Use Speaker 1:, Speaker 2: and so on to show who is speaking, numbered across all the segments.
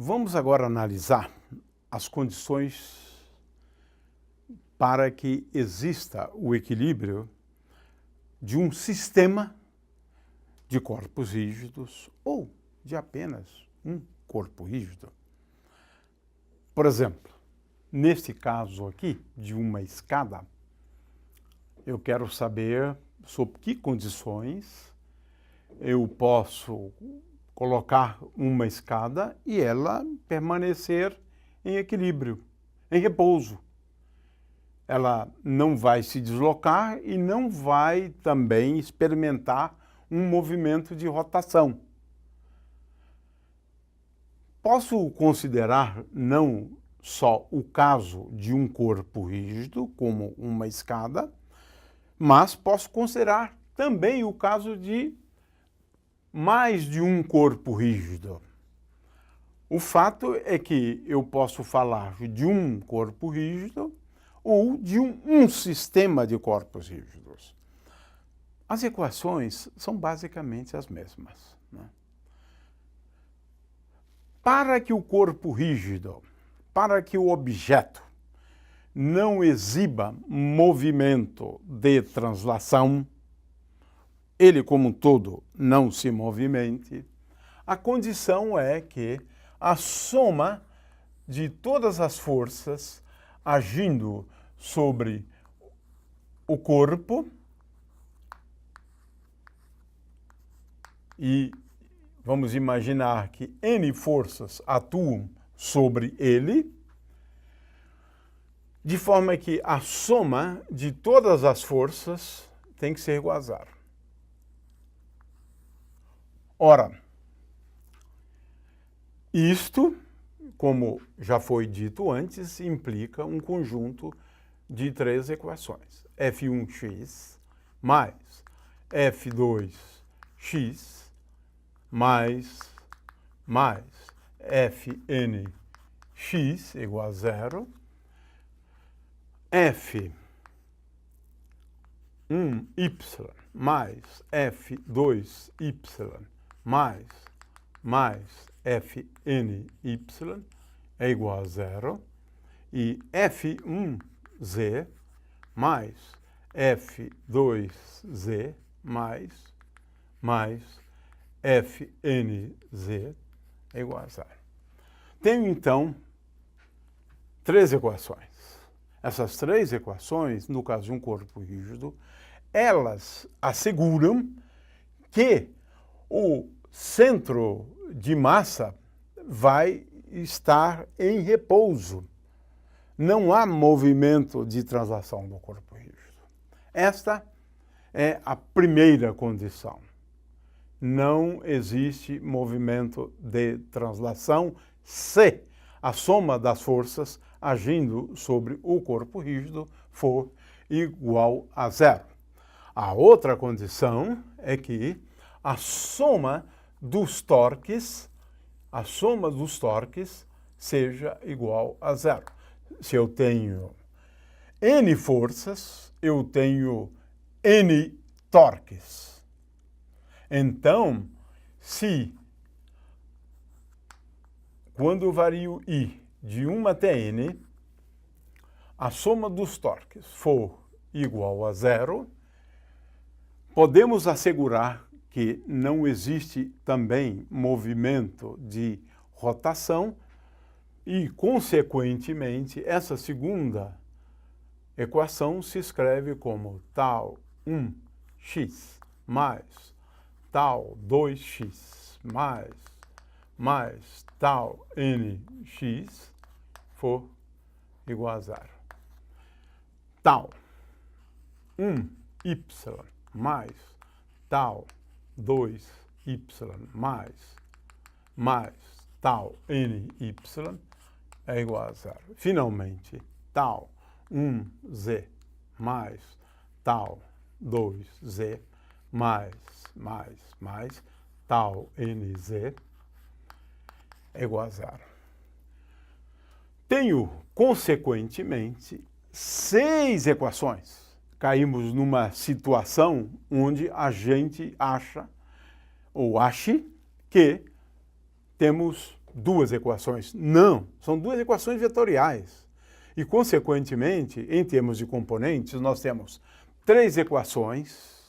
Speaker 1: Vamos agora analisar as condições para que exista o equilíbrio de um sistema de corpos rígidos ou de apenas um corpo rígido. Por exemplo, neste caso aqui de uma escada, eu quero saber sob que condições eu posso colocar uma escada e ela permanecer em equilíbrio, em repouso. Ela não vai se deslocar e não vai também experimentar um movimento de rotação. Posso considerar não só o caso de um corpo rígido, como uma escada, mas posso considerar também o caso de mais de um corpo rígido. O fato é que eu posso falar de um corpo rígido ou de um sistema de corpos rígidos. As equações são basicamente as mesmas, né? Para que o corpo rígido, para que o objeto não exiba movimento de translação, ele como um todo não se movimente, a condição é que a soma de todas as forças agindo sobre o corpo e vamos imaginar que N forças atuam sobre ele, de forma que a soma de todas as forças tem que ser igual a zero. Ora, isto, como já foi dito antes, implica um conjunto de três equações. F1x mais F2x mais Fnx igual a zero, F1y mais F2y mais Fny é igual a zero e F1z mais F2z mais Fnz é igual a zero. Tenho, então, três equações. Essas três equações, no caso de um corpo rígido, elas asseguram que o centro de massa vai estar em repouso. Não há movimento de translação do corpo rígido. Esta é a primeira condição. Não existe movimento de translação se a soma das forças agindo sobre o corpo rígido for igual a zero. A outra condição é que a soma dos torques seja igual a zero. Se eu tenho N forças, eu tenho N torques. Então, se quando eu vario I de 1 até N, a soma dos torques for igual a zero, podemos assegurar que não existe também movimento de rotação e, consequentemente, essa segunda equação se escreve como tal 1x mais tal 2x mais tal nx for igual a zero. Tal 1y mais tal 2y mais tal ny é igual a zero. Finalmente, tal 1z mais tal 2z mais tal nz é igual a zero. Tenho, consequentemente, 6 equações. Caímos numa situação onde a gente acha ou ache que temos duas equações. Não, são duas equações vetoriais. E, consequentemente, em termos de componentes, nós temos 3 equações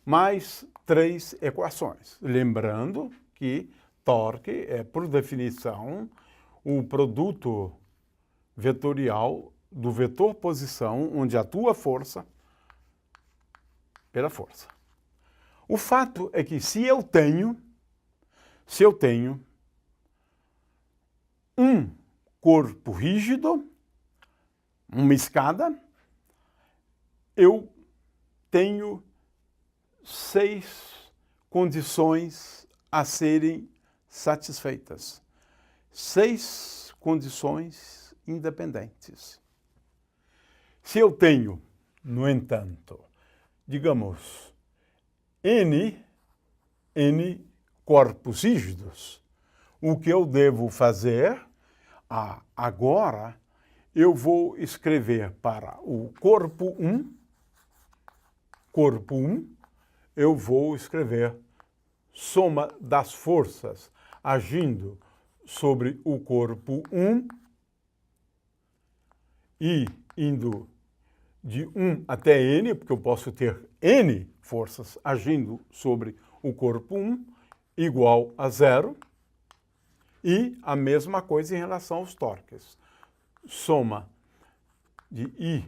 Speaker 1: mais 3 equações. Lembrando que torque é, por definição, o produto vetorial do vetor posição, onde atua a força pela força. O fato é que se eu tenho um corpo rígido, uma escada, eu tenho 6 condições a serem satisfeitas. 6 condições independentes. Se eu tenho, no entanto, digamos, N corpos rígidos, o que eu devo fazer? Agora eu vou escrever para o corpo 1, eu vou escrever soma das forças agindo sobre o corpo 1 e indo de 1 até N, porque eu posso ter N forças agindo sobre o corpo 1, igual a 0, e a mesma coisa em relação aos torques. Soma de I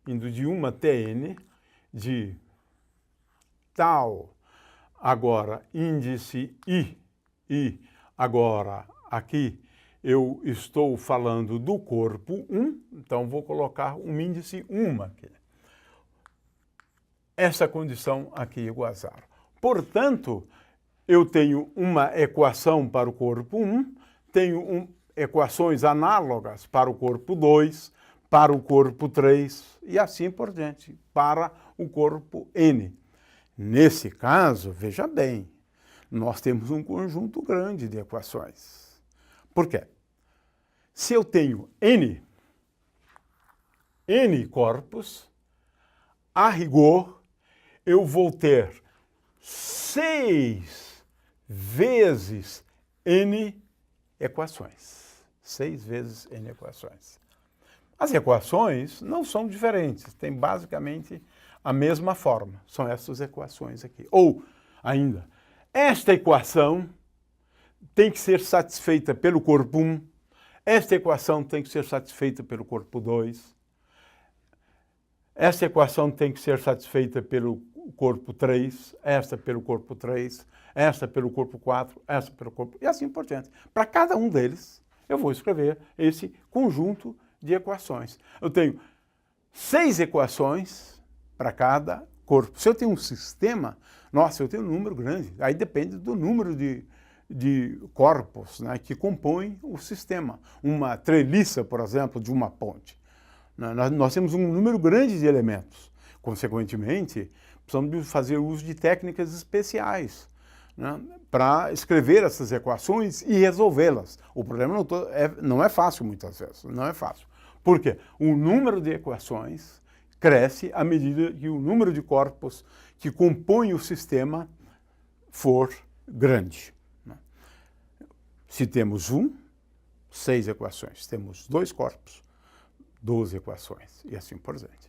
Speaker 1: indo de 1 até N, de tal, agora índice I, e agora aqui eu estou falando do corpo 1, então vou colocar um índice 1 aqui. Essa condição aqui igual a 0. Portanto, eu tenho uma equação para o corpo 1, tenho equações análogas para o corpo 2, para o corpo 3 e assim por diante, para o corpo N. Nesse caso, veja bem, nós temos um conjunto grande de equações. Por quê? Se eu tenho N corpos, a rigor, eu vou ter 6 vezes N equações. 6 vezes N equações. As equações não são diferentes, têm basicamente a mesma forma. São essas equações aqui. Ou, ainda, esta equação tem que ser satisfeita pelo corpo 1, esta equação tem que ser satisfeita pelo corpo 2, esta equação tem que ser satisfeita pelo corpo 3, esta pelo corpo 3, esta pelo corpo 4, esta pelo corpo... e assim por diante. Para cada um deles, eu vou escrever esse conjunto de equações. Eu tenho 6 equações para cada corpo. Se eu tenho um sistema, nossa, eu tenho um número grande. Aí depende do número de corpos, né, que compõem o sistema. Uma treliça, por exemplo, de uma ponte. Nós temos um número grande de elementos. Consequentemente, precisamos fazer uso de técnicas especiais, né, para escrever essas equações e resolvê-las. O problema não é fácil muitas vezes, não é fácil. Por quê? O número de equações cresce à medida que o número de corpos que compõem o sistema for grande. Se temos 6 equações. Se temos 2 corpos, 12 equações, e assim por diante.